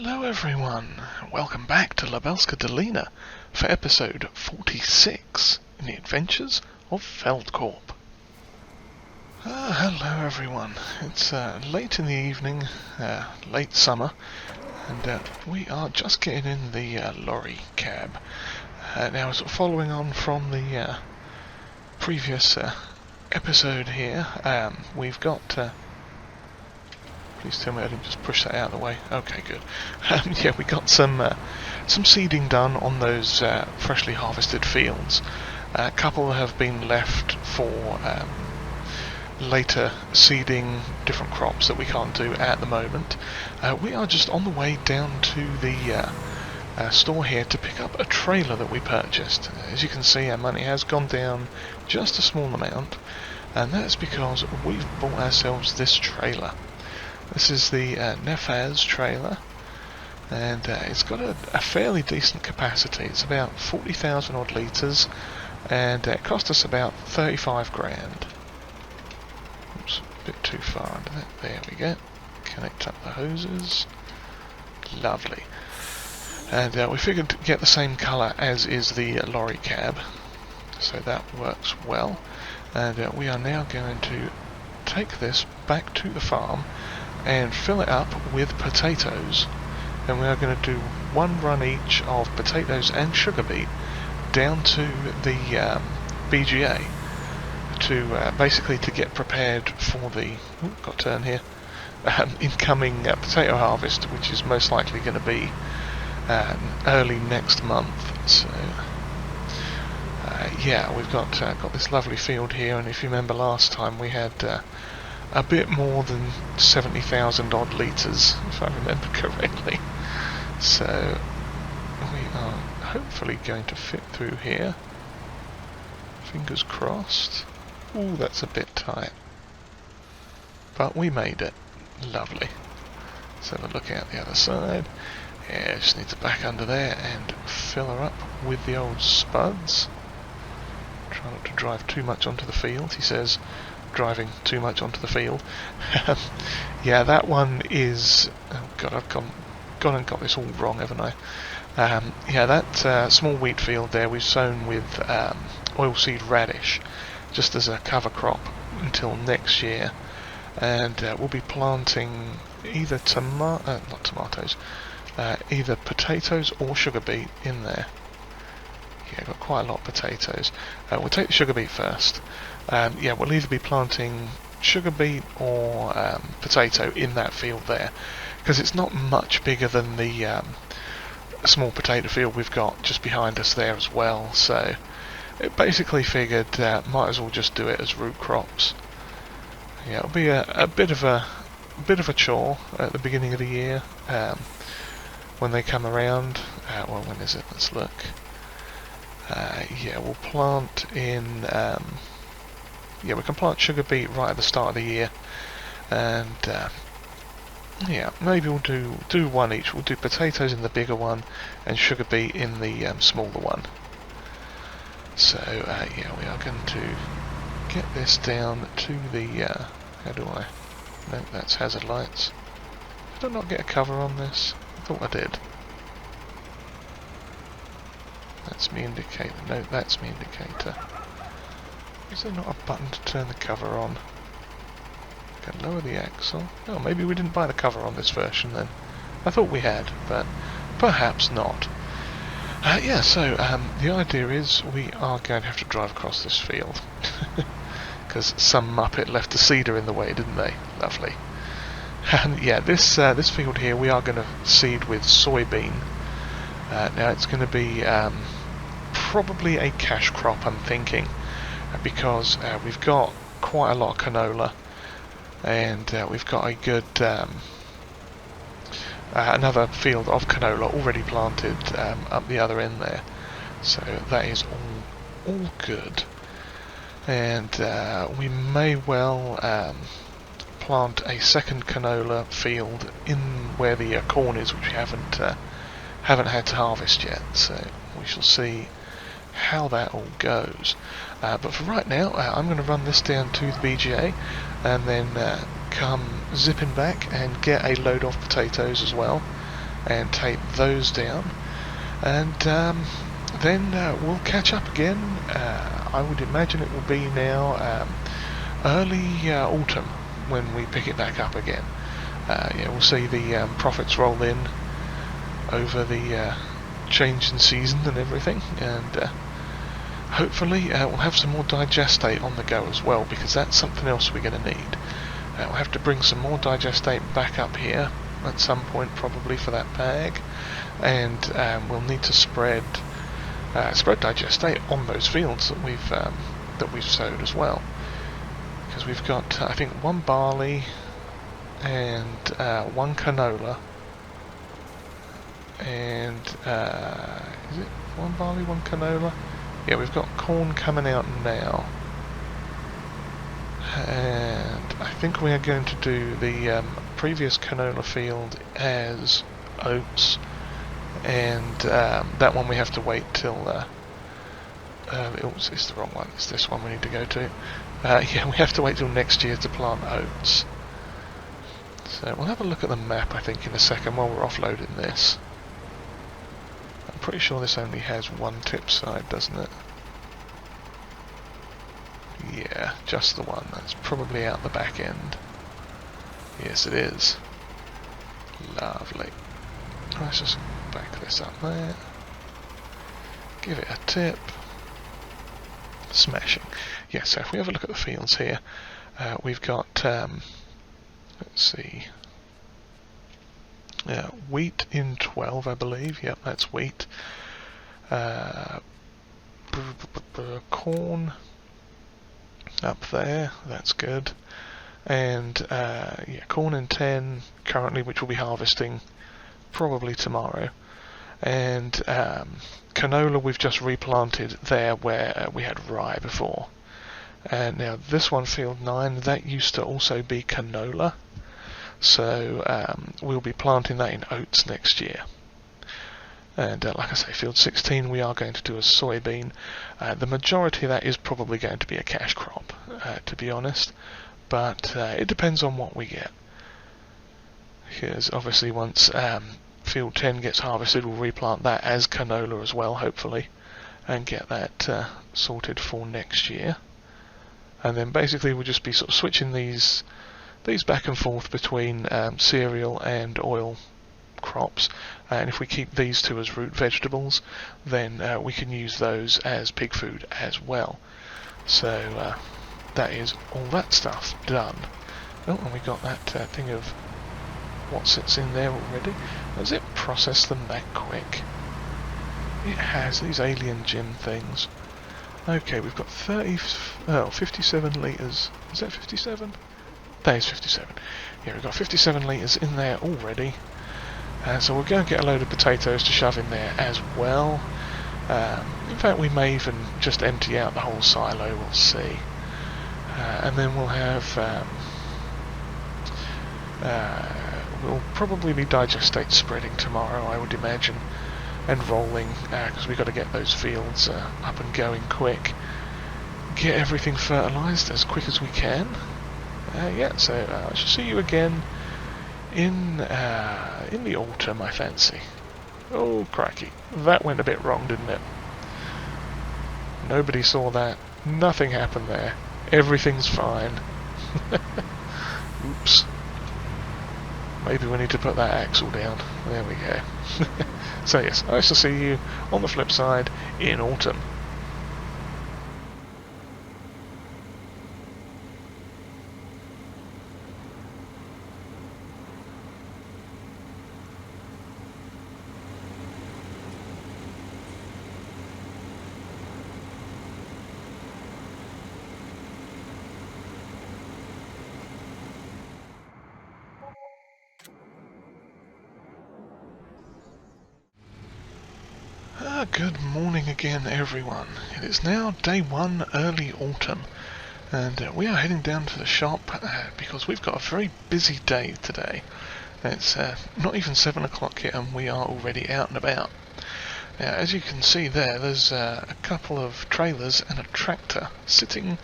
Hello everyone, welcome back to Lubelska Dolina for episode 46 in the adventures of Feldkorp. Hello everyone, it's late in the evening, late summer, and we are just getting in the lorry cab. Now sort of following on from the previous episode here, we've got... Please tell me I didn't just push that out of the way. Okay, good. Yeah, we got some seeding done on those freshly harvested fields. A couple have been left for later seeding different crops that we can't do at the moment. We are just on the way down to the store here to pick up a trailer that we purchased. As you can see, our money has gone down just a small amount, and that's because we've bought ourselves this trailer. This is the gamerhzs trailer, and it's got a fairly decent capacity. It's about 40,000 odd litres, and it cost us about 35 grand. Oops, a bit too far under that. There we go. Connect up the hoses. Lovely. And we figured to get the same colour as is the lorry cab, so that works well. And we are now going to take this back to the farm and fill it up with potatoes, and we are going to do one run each of potatoes and sugar beet down to the BGA to basically to get prepared for the got to turn here incoming potato harvest, which is most likely going to be early next month. So yeah, we've got this lovely field here, and if you remember last time we had a bit more than 70,000 odd litres, if I remember correctly. So we are hopefully going to fit through here. Fingers crossed. Ooh, that's a bit tight. But we made it. Lovely. Let's have a look out the other side. Yeah, just need to back under there and fill her up with the old spuds. Try not to drive too much onto the field, he says. Driving too much onto the field. Yeah, that one is... Oh god, I've gone and got this all wrong, haven't I? Yeah, that small wheat field there we've sown with oilseed radish, just as a cover crop until next year, and we'll be planting either not tomatoes, either potatoes or sugar beet in there. Yeah, got quite a lot of potatoes. We'll take the sugar beet first. Yeah, we'll either be planting sugar beet or potato in that field there, because it's not much bigger than the small potato field we've got just behind us there as well. So it basically figured might as well just do it as root crops. Yeah, it'll be a bit of a chore at the beginning of the year when they come around. Well, when is it? Let's look. Yeah, we'll plant in... yeah, we can plant sugar beet right at the start of the year, and yeah, maybe we'll do one each. We'll do potatoes in the bigger one and sugar beet in the smaller one. So yeah, we are going to get this down to the how do I? No, that's hazard lights. Did I not get a cover on this? I thought I did. That's me indicator. No, that's me indicator. Is there not a button to turn the cover on? Can lower the axle. Oh, maybe we didn't buy the cover on this version then. I thought we had, but perhaps not. Yeah, so the idea is we are going to have to drive across this field. Because some muppet left a seeder in the way, didn't they? Lovely. And yeah, this field here we are going to seed with soybean. Now it's going to be probably a cash crop, I'm thinking, because we've got quite a lot of canola, and we've got a good another field of canola already planted up the other end there, so that is all good. And we may well plant a second canola field in where the corn is, which we haven't had to harvest yet, so we shall see how that all goes. But for right now, I'm going to run this down to the BGA and then come zipping back and get a load of potatoes as well, and take those down, and then we'll catch up again. I would imagine it will be now early autumn when we pick it back up again. Yeah, we'll see the profits roll in over the change in season and everything, and hopefully we'll have some more digestate on the go as well, because that's something else we're going to need. We'll have to bring some more digestate back up here at some point, probably for that bag, and we'll need to spread digestate on those fields that we've sowed as well, because we've got I think 1 barley and 1 canola, and is it 1 barley, 1 canola? Yeah, we've got corn coming out now, and I think we are going to do the previous canola field as oats, and that one we have to wait till it's the wrong one, it's this one we need to go to. Yeah, we have to wait till next year to plant oats. So we'll have a look at the map, I think, in a second while we're offloading this. I'm pretty sure this only has 1 tip side, doesn't it? Yeah, just the one. That's probably out the back end. Yes, it is. Lovely. Let's just back this up there. Give it a tip. Smashing. Yeah, so if we have a look at the fields here, we've got, let's see, wheat in 12, I believe. Yep, that's wheat. Corn up there, that's good. And yeah, corn in 10 currently, which we'll be harvesting probably tomorrow. And canola we've just replanted there where we had rye before. And now this one, field 9, that used to also be canola. So we'll be planting that in oats next year. And like I say, field 16 we are going to do a soybean. The majority of that is probably going to be a cash crop, to be honest. But it depends on what we get. Because obviously once field 10 gets harvested, we'll replant that as canola as well, hopefully, and get that sorted for next year. And then basically we'll just be sort of switching these back and forth between cereal and oil crops, and if we keep these 2 as root vegetables, then we can use those as pig food as well. So that is all that stuff done. Oh, and we got that thing of what sits in there already. Has it processed them that quick? It has, these alien gym things. Okay, we've got 57 litres. Is that 57? That is 57. Yeah, we've got 57 litres in there already. So we'll go and get a load of potatoes to shove in there as well. In fact, we may even just empty out the whole silo, we'll see. And then we'll have... we'll probably be digestate spreading tomorrow, I would imagine, and rolling, because we've got to get those fields up and going quick. Get everything fertilised as quick as we can. Yeah, so I shall see you again in the autumn, I fancy. Oh, crikey. That went a bit wrong, didn't it? Nobody saw that. Nothing happened there. Everything's fine. Oops. Maybe we need to put that axle down. There we go. So yes, I shall see you on the flip side in autumn. Good morning again, everyone. It is now day 1, early autumn, and we are heading down to the shop because we've got a very busy day today. It's not even 7 o'clock yet and we are already out and about. Now, as you can see there's a couple of trailers and a tractor sitting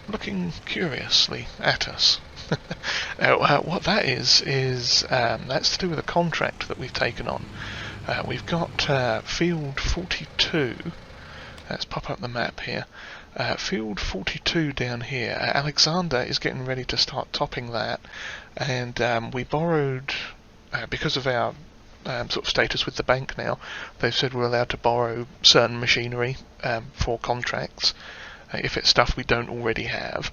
looking curiously at us. What that is that's to do with a contract that we've taken on. We've got field 42. Let's pop up the map here. Field 42 down here. Alexander is getting ready to start topping that, and we borrowed, because of our sort of status with the bank now, they've said we're allowed to borrow certain machinery for contracts if it's stuff we don't already have.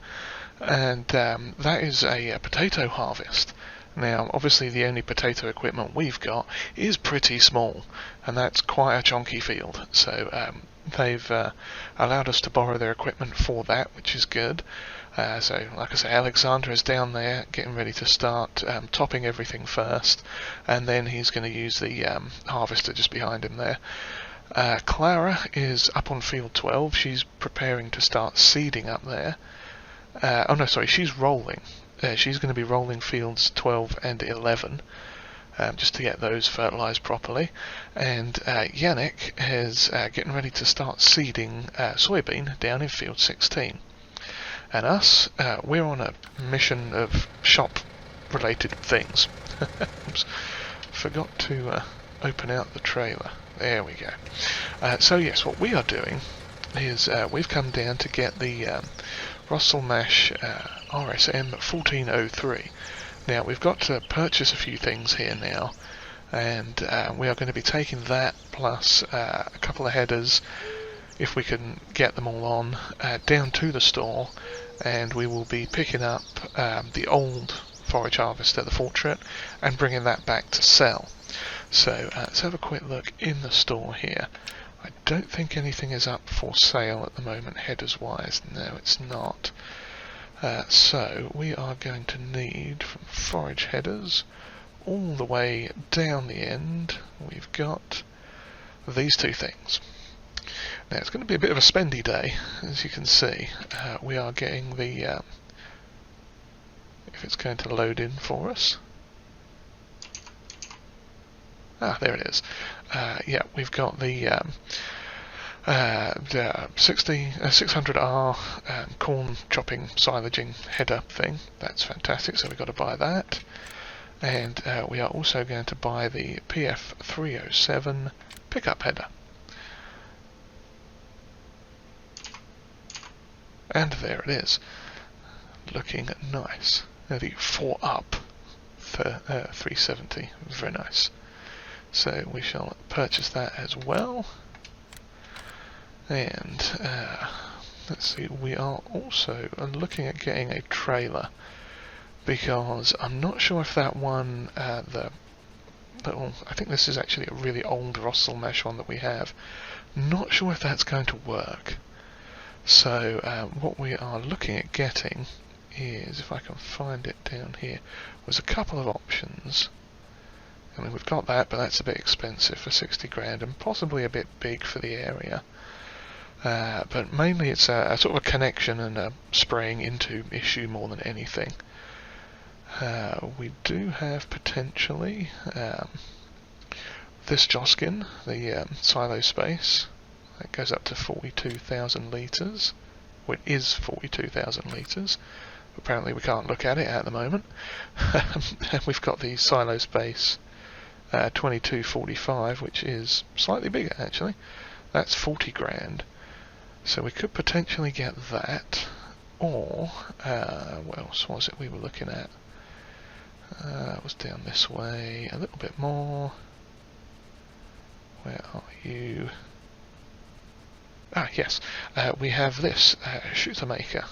And that is a potato harvest. Now, obviously the only potato equipment we've got is pretty small, and that's quite a chunky field, so they've allowed us to borrow their equipment for that, which is good. So, like I say, Alexander is down there getting ready to start topping everything first, and then he's going to use the harvester just behind him there. Clara is up on field 12. She's preparing to start seeding up there. Oh no, sorry, she's rolling. She's going to be rolling fields 12 and 11, just to get those fertilised properly. And Yannick is getting ready to start seeding soybean down in field 16. And us, we're on a mission of shop-related things. Oops, forgot to open out the trailer. There we go. So yes, what we are doing is we've come down to get the Russell Mash RSM 1403. Now we've got to purchase a few things here now, and we are going to be taking that plus a couple of headers, if we can get them all on, down to the store, and we will be picking up the old forage harvester, the Fortret, and bringing that back to sell. So let's have a quick look in the store here. I don't think anything is up for sale at the moment, headers wise. No, it's not. So we are going to need, from forage headers all the way down the end, we've got these two things. Now it's going to be a bit of a spendy day, as you can see. We are getting the, if it's going to load in for us. Ah, there it is. Yeah, we've got the 600R corn chopping silaging header thing. That's fantastic, so we've got to buy that. And we are also going to buy the PF307 pickup header. And there it is, looking nice. The 4UP for 370, very nice. So we shall purchase that as well. And let's see, we are also looking at getting a trailer, because I'm not sure if that one, I think this is actually a really old Russell Mash one that we have. Not sure if that's going to work. So what we are looking at getting is, if I can find it down here, was a couple of options. I mean, we've got that, but that's a bit expensive for 60 grand, and possibly a bit big for the area. But mainly it's a sort of a connection and a spraying into issue more than anything. We do have potentially this Joskin, the silo space. That goes up to 42,000 litres. Well, it is 42,000 litres. Apparently we can't look at it at the moment. We've got the silo space 2245, which is slightly bigger actually. That's 40 grand. So we could potentially get that, or what else was it we were looking at? It was down this way a little bit more. Where are you? Ah, yes. We have this shooter marker.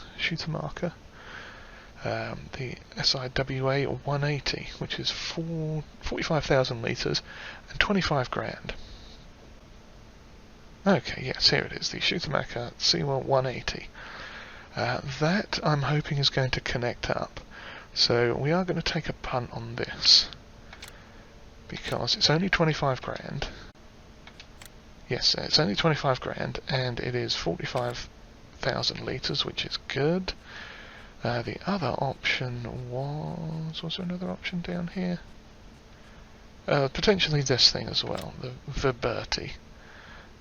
The SIWA 180, which is 45,000 litres and 25 grand. Okay, yes, here it is, the shooter marker C1 180. That I'm hoping is going to connect up. So we are going to take a punt on this, because it's only 25 grand. Yes, it's only 25 grand, and it is 45,000 litres, which is good. The other option was there another option down here? Potentially this thing as well, the Verberti.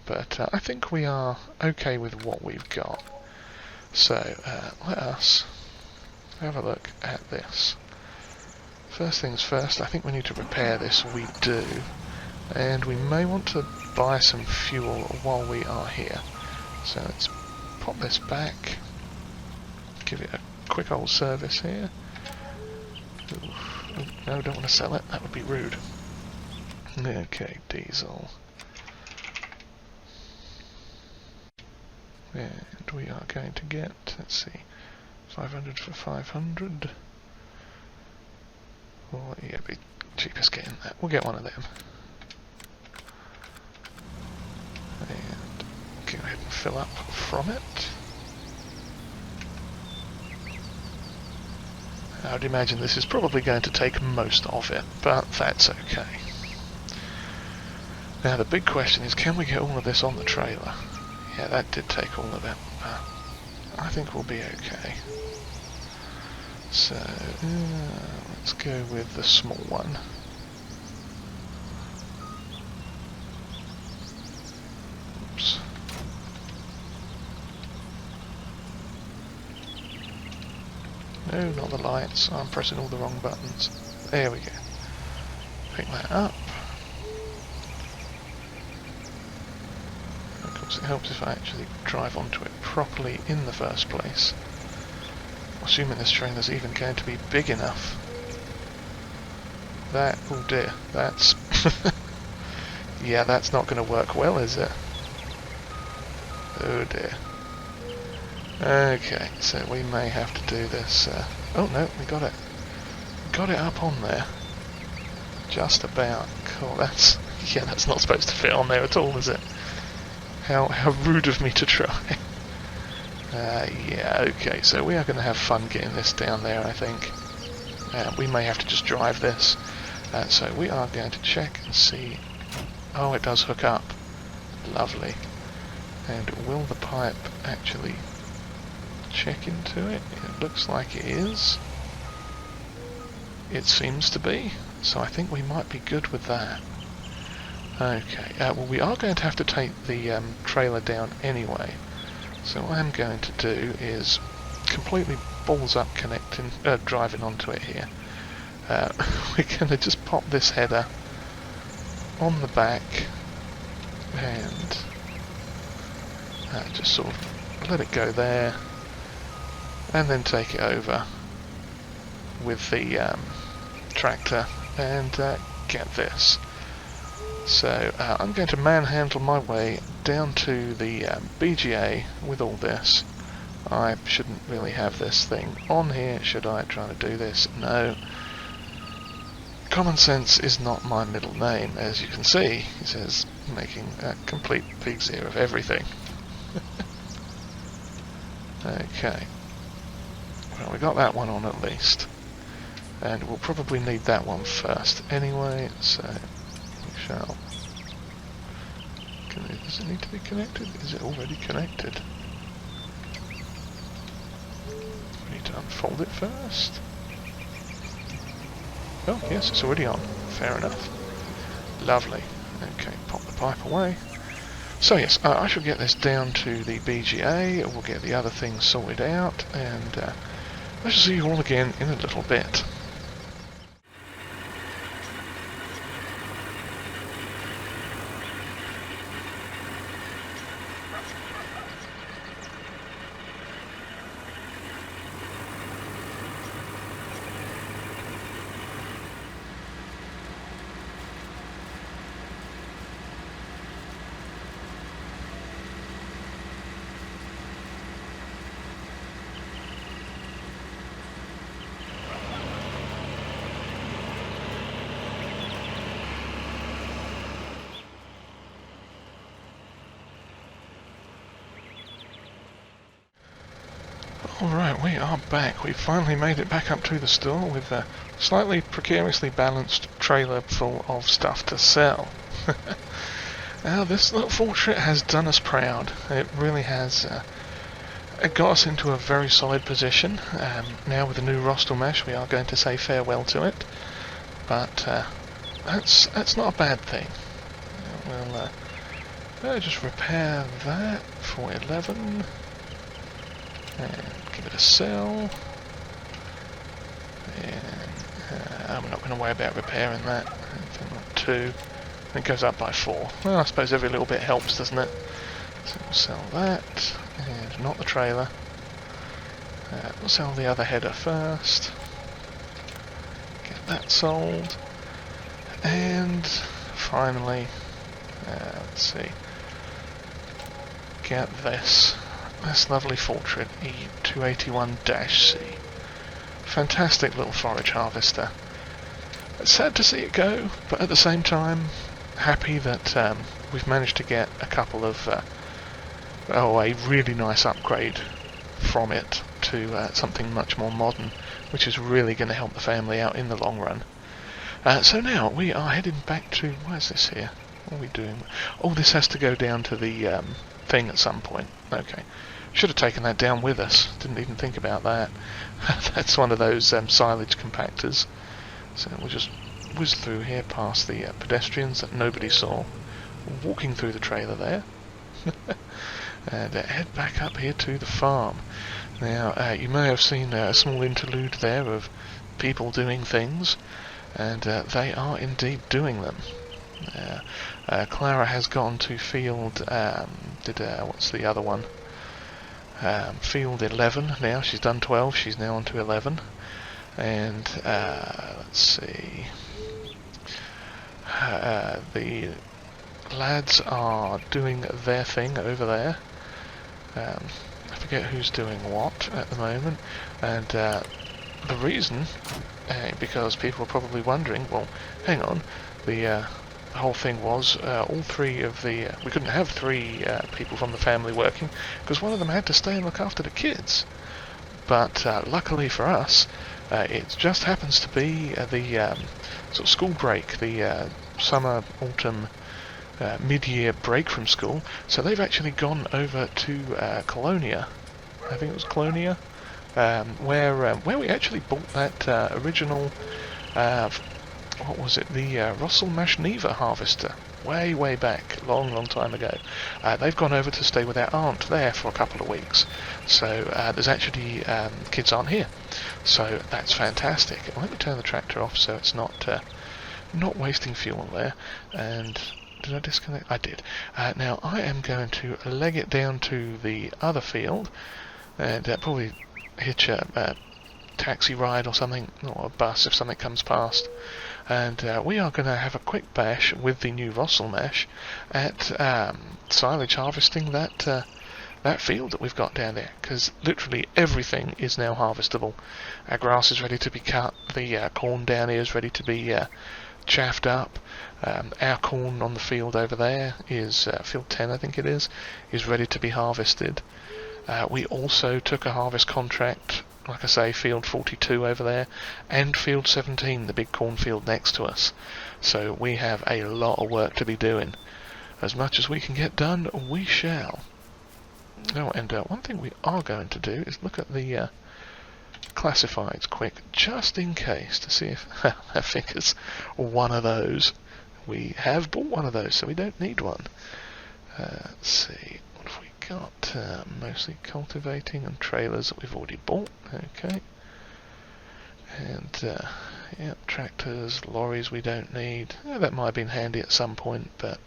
But I think we are okay with what we've got. So let us have a look at this. First things first, I think we need to repair this. We do. And we may want to buy some fuel while we are here. So let's pop this back. Give it a quick old service here. Ooh, no, don't want to sell it. That would be rude. Okay, diesel. And we are going to get, let's see, 500 for 500. Well, yeah, it'd be cheapest getting that. We'll get one of them. And go ahead and fill up from it. I would imagine this is probably going to take most of it, but that's okay. Now the big question is, can we get all of this on the trailer? Yeah, that did take all of it, but I think we'll be okay. So, let's go with the small one. Oops. No, not the lights. I'm pressing all the wrong buttons. There we go. Pick that up. Of course, it helps if I actually drive onto it properly in the first place. Assuming this trailer's even going to be big enough. That, oh dear, that's... yeah, that's not going to work well, is it? Oh dear. Okay, so we may have to do this. Oh no, we got it. Got it up on there. Just about. Cool, that's... yeah, that's not supposed to fit on there at all, is it? How rude of me to try. Yeah, okay, so we are going to have fun getting this down there, I think. We may have to just drive this. So we are going to check and see... oh, it does hook up. Lovely. And will the pipe actually check into it? It looks like it is. It seems to be. So I think we might be good with that. Okay, well we are going to have to take the trailer down anyway. So what I'm going to do is completely balls up driving onto it here. We're going to just pop this header on the back and just sort of let it go there, and then take it over with the tractor and get this. So I'm going to manhandle my way down to the BGA with all this. I shouldn't really have this thing on here, should I, trying to do this? No. Common sense is not my middle name, as you can see. It says making a complete pig's ear of everything. Okay. Well, we got that one on at least. And we'll probably need that one first anyway, so we shall... does it need to be connected? Is it already connected? We need to unfold it first. Oh, yes, it's already on. Fair enough. Lovely. Okay, pop the pipe away. So yes, I shall get this down to the BGA, we'll get the other things sorted out, and I shall see you all again in a little bit. Alright, we are back. We finally made it back up to the store with a slightly precariously balanced trailer full of stuff to sell. Now, this little Ford trip has done us proud. It really has. It got us into a very solid position. Now with the new Rostel mesh, we are going to say farewell to it. But that's not a bad thing. We'll just repair that for 11. And give it a sell. we're not going to worry about repairing that. 2. It goes up by 4. Well, I suppose every little bit helps, doesn't it? So we'll sell that, and not the trailer. We'll sell the other header first. Get that sold. And finally, let's see, get this lovely Fortran E281-C. Fantastic little forage harvester. It's sad to see it go, but at the same time, happy that we've managed to get a couple of, a really nice upgrade from it to something much more modern, which is really going to help the family out in the long run. So now we are heading back to, where's this here? What are we doing? Oh, this has to go down to the thing at some point. Okay. Should have taken that down with us. Didn't even think about that. That's one of those silage compactors. So we'll just whiz through here past the pedestrians that nobody saw, walking through the trailer there, and head back up here to the farm. Now, you may have seen a small interlude there of people doing things, and they are indeed doing them. Clara has gone to field, what's the other one? Field 11 now. She's done 12, she's now on to 11. And, let's see, the lads are doing their thing over there. I forget who's doing what at the moment, and the reason, because people are probably wondering, well, hang on, the whole thing was all 3 of the, we couldn't have 3 people from the family working, because one of them had to stay and look after the kids. But luckily for us, it just happens to be the sort of school break, the summer, autumn, mid-year break from school. So they've actually gone over to Colonia. I think it was Colonia, where we actually bought that original, what was it? The Russell Mashniva harvester. Way back, long time ago. They've gone over to stay with their aunt there for a couple of weeks. So there's actually kids aren't here. So that's fantastic. Let me turn the tractor off so it's not wasting fuel there. And did I disconnect? I did. Now I am going to leg it down to the other field and probably hitch a taxi ride or something, or a bus if something comes past. And we are going to have a quick bash with the new Russell Mash at silage harvesting that field that we've got down there, because literally everything is now harvestable. Our grass is ready to be cut, the corn down here is ready to be chaffed up, our corn on the field over there is, field 10 I think it is ready to be harvested. We also took a harvest contract, like I say, field 42 over there, and field 17, the big cornfield next to us. So we have a lot of work to be doing. As much as we can get done, we shall. Oh, and one thing we are going to do is look at the classifieds quick, just in case, to see if that figures one of those. We have bought one of those, so we don't need one. Let's see. Got mostly cultivating and trailers that we've already bought. Okay, and yeah, tractors, lorries we don't need. That might have been handy at some point, but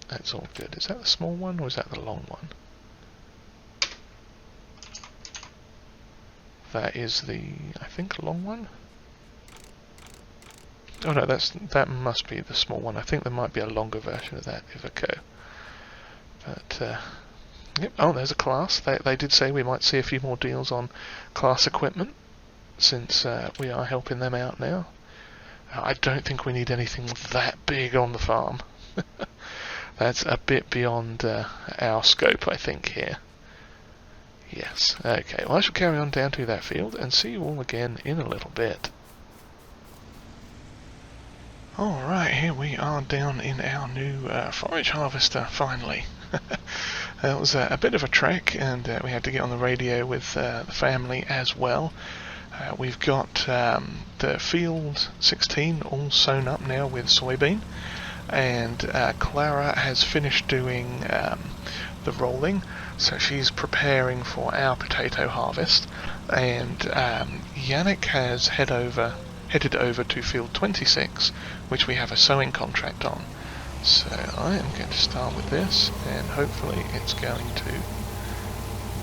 that's all good. Is that the small one or is that the long one? That is the, I think, long one. Oh no, that must be the small one. I think there might be a longer version of that, Iveco. But yep. Oh, there's a class. They did say we might see a few more deals on class equipment, since we are helping them out now. I don't think we need anything that big on the farm. That's a bit beyond our scope, I think, here. Yes. Okay, well I shall carry on down to that field and see you all again in a little bit. Alright, here we are down in our new forage harvester, finally. That was a bit of a trek, and we had to get on the radio with the family as well. We've got the field 16 all sown up now with soybean, and Clara has finished doing the rolling, so she's preparing for our potato harvest, and Yannick has head headed over to field 26, which we have a sowing contract on. So I am going to start with this, and hopefully it's going to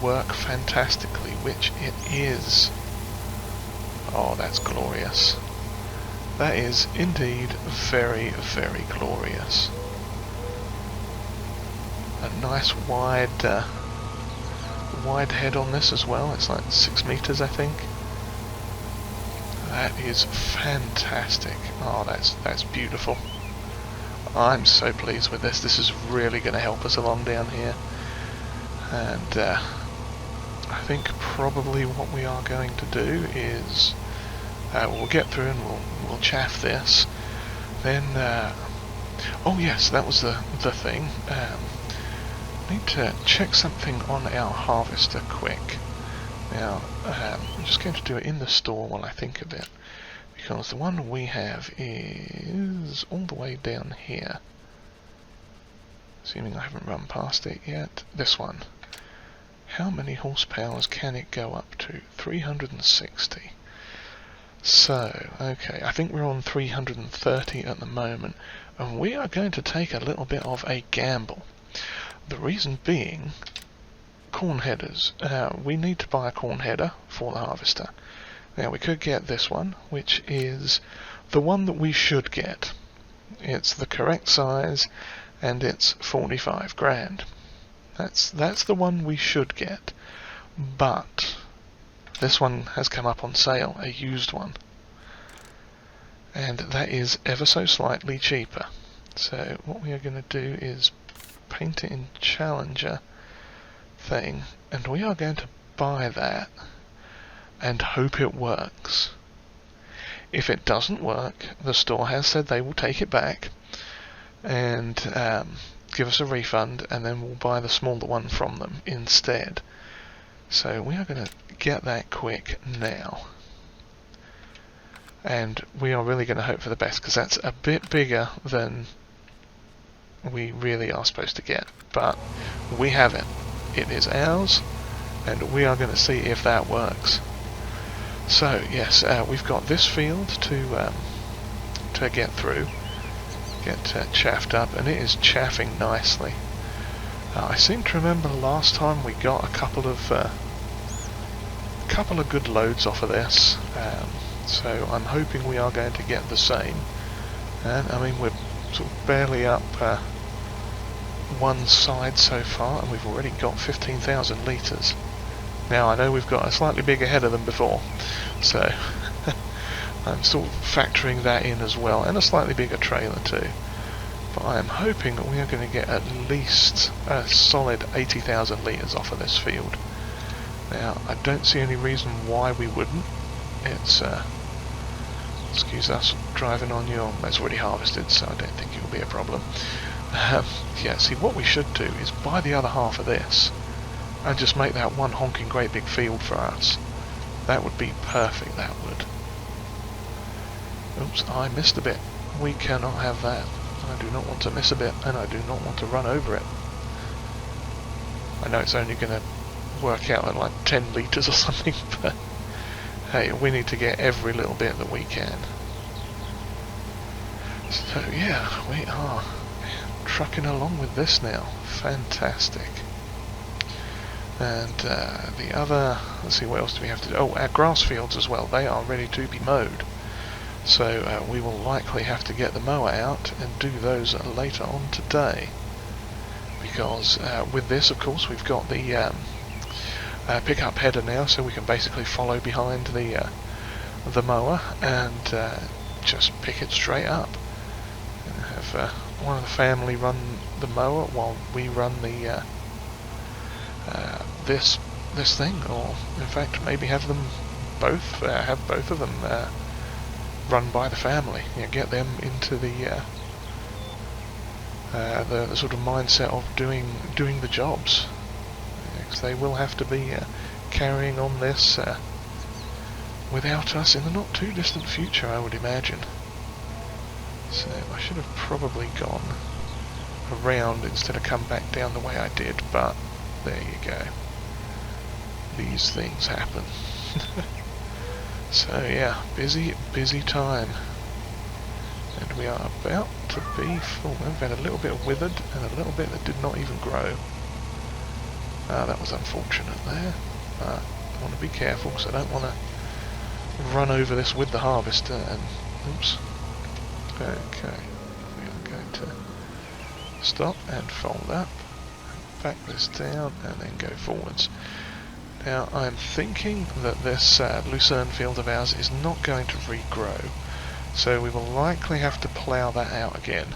work fantastically, which it is. Oh, that's glorious. That is indeed very, very glorious. A nice wide head on this as well. It's like 6 meters, I think. That is fantastic. Oh, that's beautiful. I'm so pleased with this. This is really going to help us along down here. And I think probably what we are going to do is we'll get through and we'll chaff this. Then, oh yes, that was the thing. Need to check something on our harvester quick. Now, I'm just going to do it in the store while I think of it, because the one we have is all the way down here. Assuming I haven't run past it yet. This one. How many horsepowers can it go up to? 360. So, okay, I think we're on 330 at the moment, and we are going to take a little bit of a gamble. The reason being, corn headers. We need to buy a corn header for the harvester. Now we could get this one, which is the one that we should get. It's the correct size, and it's 45 grand. That's the one we should get. But this one has come up on sale, a used one. And that is ever so slightly cheaper. So what we are going to do is paint it in Challenger thing, and we are going to buy that and hope it works. If it doesn't work, the store has said they will take it back and give us a refund, and then we'll buy the smaller one from them instead. So we are going to get that quick now, and we are really going to hope for the best, because that's a bit bigger than we really are supposed to get, but we have it. It is ours, and we are going to see if that works. So yes, we've got this field to get through, get chaffed up, and it is chaffing nicely. I seem to remember last time we got a couple of good loads off of this, so I'm hoping we are going to get the same. And I mean, we're sort of barely up one side so far, and we've already got 15,000 litres. Now I know we've got a slightly bigger header than before, so I'm sort of factoring that in as well, and a slightly bigger trailer too. But I am hoping that we are going to get at least a solid 80,000 litres off of this field. Now I don't see any reason why we wouldn't. It's excuse us driving on your... It's already harvested, so I don't think it will be a problem. Yeah, see, what we should do is buy the other half of this and just make that one honking great big field for us. That would be perfect, that would. Oops, I missed a bit. We cannot have that. I do not want to miss a bit, and I do not want to run over it. I know it's only going to work out at like 10 litres or something, but hey, we need to get every little bit that we can. So yeah, we are trucking along with this now. Fantastic. And the other, let's see, what else do we have to do? Oh, our grass fields as well, they are ready to be mowed. So we will likely have to get the mower out and do those later on today. Because with this, of course, we've got the pickup header now, so we can basically follow behind the mower and just pick it straight up. And have one of the family run the mower while we run the this thing, or in fact maybe have them both of them run by the family. You know, get them into the sort of mindset of doing the jobs, because they will have to be carrying on this without us in the not too distant future, I would imagine. So I should have probably gone around instead of come back down the way I did, but there you go. These things happen. So yeah, busy time. And we are about to be full. We've had a little bit of withered and a little bit that did not even grow. That was unfortunate there. I want to be careful because I don't want to run over this with the harvester and... Oops. Okay. We are going to stop and fold up. Back this down and then go forwards. Now I'm thinking that this lucerne field of ours is not going to regrow, so we will likely have to plough that out again.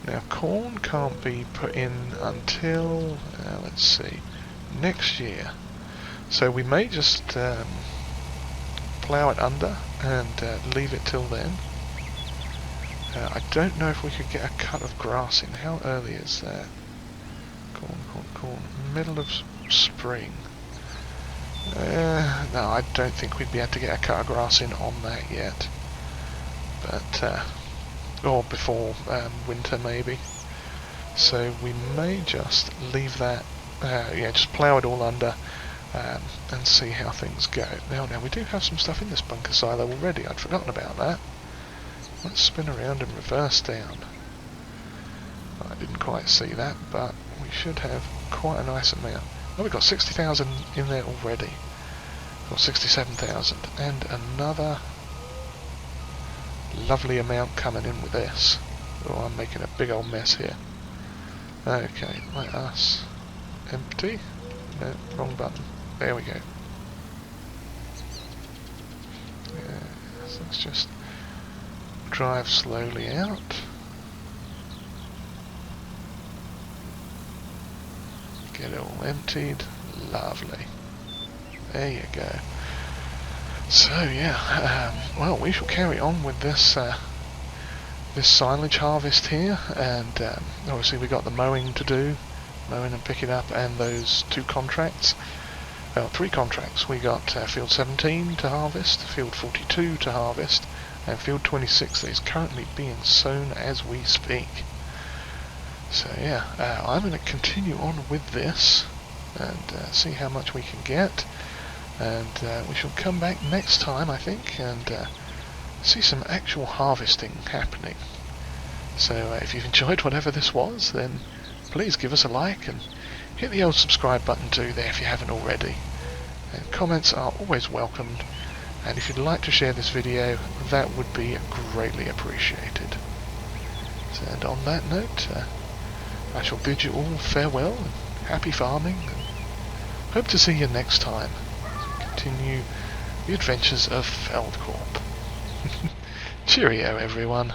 Now corn can't be put in until, let's see, next year. So we may just plough it under and leave it till then. I don't know if we could get a cut of grass in. How early is that? Corn. Middle of spring. No, I don't think we'd be able to get a cut of grass in on that yet. But, or before winter maybe. So we may just leave that, yeah, just plough it all under and see how things go. Now we do have some stuff in this bunker silo already. I'd forgotten about that. Let's spin around and reverse down. I didn't quite see that, but we should have quite a nice amount. Oh, we've got 60,000 in there already. We've got 67,000, and another lovely amount coming in with this. Oh, I'm making a big old mess here. Okay, let us empty. No, wrong button. There we go. Yeah, so let's just drive slowly out. Get it all emptied. Lovely. There you go. So yeah, well, we shall carry on with this this silage harvest here, and obviously we got the mowing to do, mowing and picking up, and those 2 contracts. Well, 3 contracts. We got field 17 to harvest, field 42 to harvest, and field 26 that is currently being sown as we speak. So yeah, I'm going to continue on with this and see how much we can get, and we shall come back next time, I think, and see some actual harvesting happening. So if you've enjoyed whatever this was, then please give us a like and hit the old subscribe button too there if you haven't already. And comments are always welcomed, and if you'd like to share this video, that would be greatly appreciated. And on that note, I shall bid you all farewell and happy farming, and hope to see you next time as we continue the adventures of Feldkorp. Cheerio, everyone.